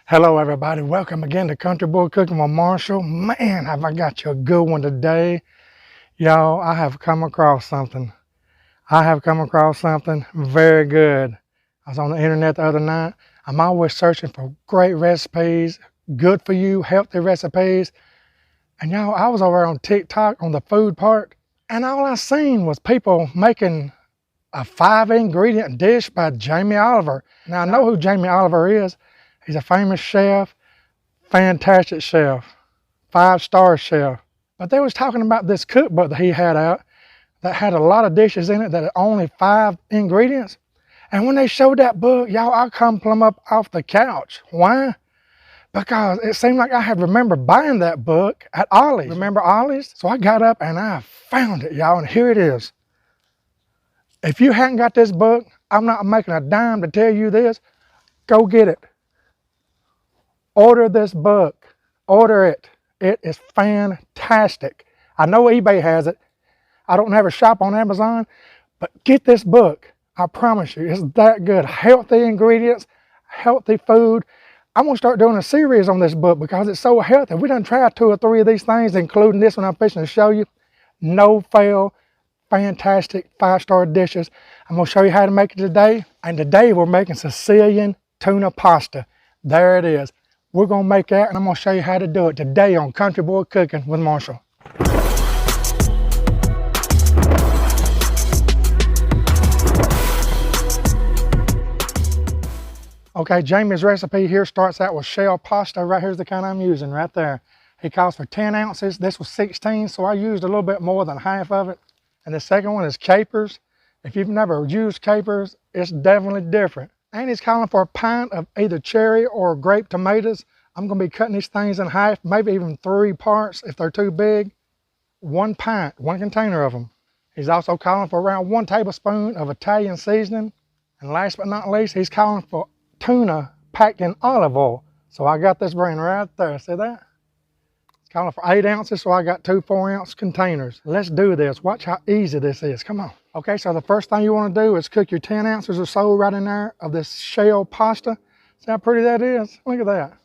Hello everybody, welcome again to Country Boy Cooking with Marshall. Man, have I got you a good one today. Y'all, I have come across something. Very good. I was on the internet the other night. I'm always searching for great recipes, good for you, healthy recipes. And y'all, I was over on TikTok on the food part, and all I seen was people making a 5-ingredient dish by Jamie Oliver. Now I know who Jamie Oliver is. He's a famous chef. Fantastic chef, 5-star chef. But they was talking about this cookbook that he had out that had a lot of dishes in it that had only 5 ingredients. And when they showed that book, y'all, I come plumb up off the couch. Why? Because it seemed like I had remembered buying that book at Ollie's. Remember Ollie's? So I got up and I found it, y'all, and here it is. If you hadn't got this book, I'm not making a dime to tell you this, go get it. Order this book. Order it. It is fantastic. I know eBay has it. I don't ever shop on Amazon, but get this book. I promise you, it's that good. Healthy ingredients, healthy food. I'm going to start doing a series on this book because it's so healthy. We done tried 2 or 3 of these things, including this one I'm fixing to show you. No fail, fantastic 5-star dishes. I'm going to show you how to make it today. And today we're making Sicilian tuna pasta. There it is. We're going to make that, and I'm going to show you how to do it today on Country Boy Cooking with Marshall. Okay, Jamie's recipe here starts out with shell pasta. Right here's the kind I'm using right there. He calls for 10 ounces. This was 16, so I used a little bit more than half of it. And the second one is capers. If you've never used capers, it's definitely different. And he's calling for a pint of either cherry or grape tomatoes. I'm going to be cutting these things in half, maybe even 3 parts if they're too big. 1 pint, 1 container of them. He's also calling for around 1 tablespoon of Italian seasoning. And last but not least, he's calling for tuna packed in olive oil. So I got this brand right there. See that? It's calling for 8 ounces, so I got 2 4-ounce containers. Let's do this. Watch how easy this is. Come on. Okay, so the first thing you want to do is cook your 10 ounces or so right in there of this shell pasta. See how pretty that is? Look at that.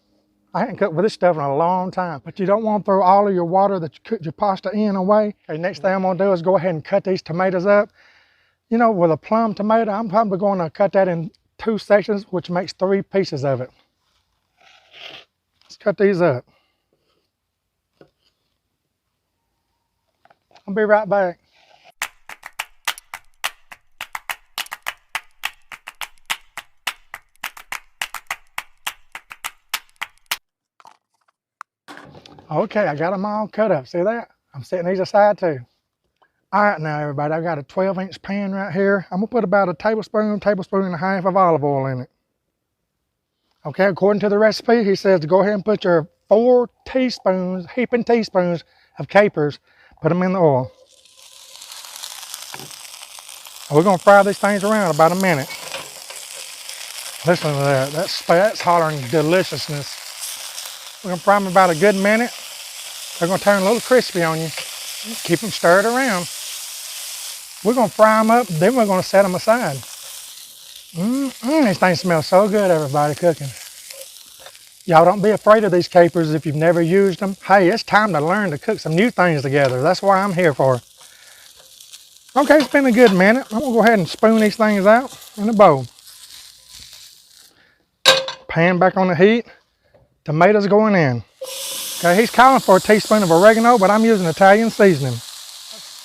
I hadn't cooked with this stuff in a long time, but you don't want to throw all of your water that you cooked your pasta in away. Okay, next thing I'm going to do is go ahead and cut these tomatoes up. You know, with a plum tomato, I'm probably going to cut that in 2 sections, which makes 3 pieces of it. Let's cut these up. I'll be right back. Okay, I got them all cut up. See that? I'm setting these aside too. All right, now everybody, I've got a 12-inch pan right here. I'm gonna put about a tablespoon and a half of olive oil in it. Okay, according to the recipe, he says to go ahead and put your 4 teaspoons, heaping teaspoons of capers, put them in the oil. We're gonna fry these things around about a minute. Listen to that, that's hollering deliciousness. We're gonna fry them about a good minute. They're gonna turn a little crispy on you. Keep them stirred around. We're gonna fry them up, then we're gonna set them aside. These things smell so good, everybody cooking. Y'all don't be afraid of these capers if you've never used them. Hey, it's time to learn to cook some new things together. That's why I'm here for. Okay, it's been a good minute. I'm gonna go ahead and spoon these things out in a bowl. Pan back on the heat. Tomatoes going in. Okay, he's calling for a teaspoon of oregano, but I'm using Italian seasoning.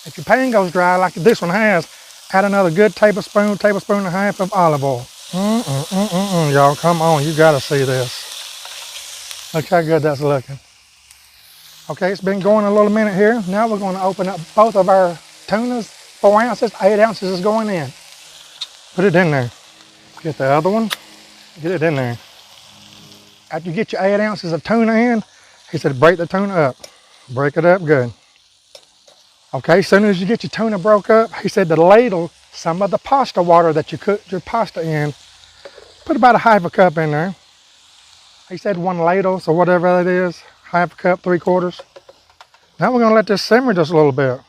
If your pan goes dry like this one has, add another good tablespoon and a half of olive oil. Y'all, come on, you gotta see this. Look how good that's looking. Okay, it's been going a little minute here. Now we're gonna open up both of our tunas. 4 ounces, 8 ounces is going in. Put it in there. Get the other one, get it in there. After you get your 8 ounces of tuna in, he said break the tuna up. Break it up good. Okay, as soon as you get your tuna broke up, he said to ladle some of the pasta water that you cooked your pasta in. Put about a half a cup in there. He said 1 ladle, so whatever that is, half a cup, 3/4. Now we're gonna let this simmer just a little bit.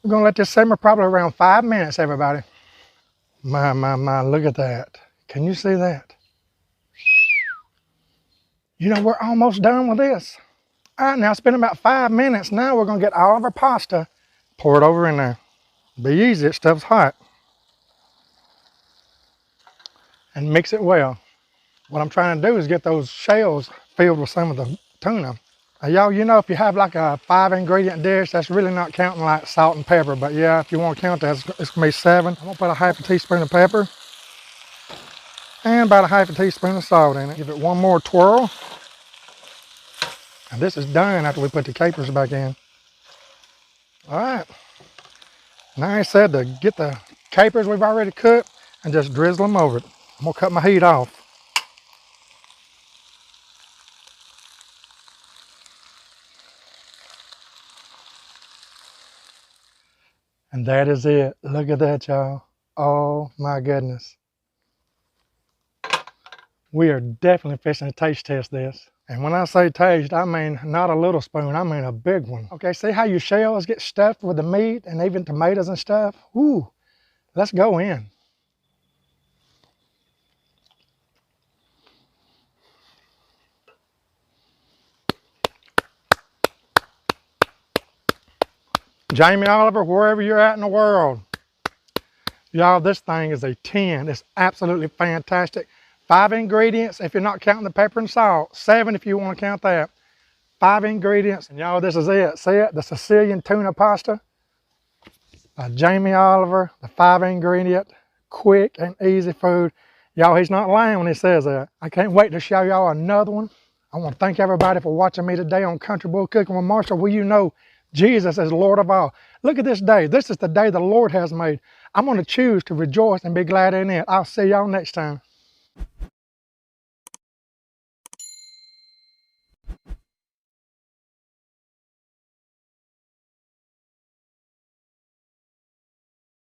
We're gonna let this simmer probably around 5 minutes, everybody. My, look at that. Can you see that? You know, we're almost done with this. All right, now it's been about 5 minutes. Now we're gonna get all of our pasta, pour it over in there. Be easy, it stuff's hot. And mix it well. What I'm trying to do is get those shells filled with some of the tuna. Y'all, you know, if you have like a 5-ingredient dish, that's really not counting like salt and pepper. But yeah, if you want to count that, it's gonna be 7. I'm gonna put a half a teaspoon of pepper and about a half a teaspoon of salt in it. Give it one more twirl. And this is done after we put the capers back in. All right. Now I said to get the capers we've already cooked and just drizzle them over it. I'm gonna cut my heat off. And that is it. Look at that, y'all. Oh my goodness. We are definitely fixing to taste test this. And when I say taste, I mean not a little spoon, I mean a big one. Okay, see how your shells get stuffed with the meat and even tomatoes and stuff? Ooh, let's go in. Jamie Oliver, wherever you're at in the world. Y'all, this thing is a 10. It's absolutely fantastic. 5 ingredients if you're not counting the pepper and salt. 7 if you want to count that. 5 ingredients. And y'all, this is it. See it? The Sicilian tuna pasta by Jamie Oliver. The 5-ingredient, quick and easy food. Y'all, he's not lying when he says that. I can't wait to show y'all another one. I want to thank everybody for watching me today on Country Boy Cooking with Marshall. Well, you know Jesus is Lord of all. Look at this day. This is the day the Lord has made. I'm going to choose to rejoice and be glad in it. I'll see y'all next time.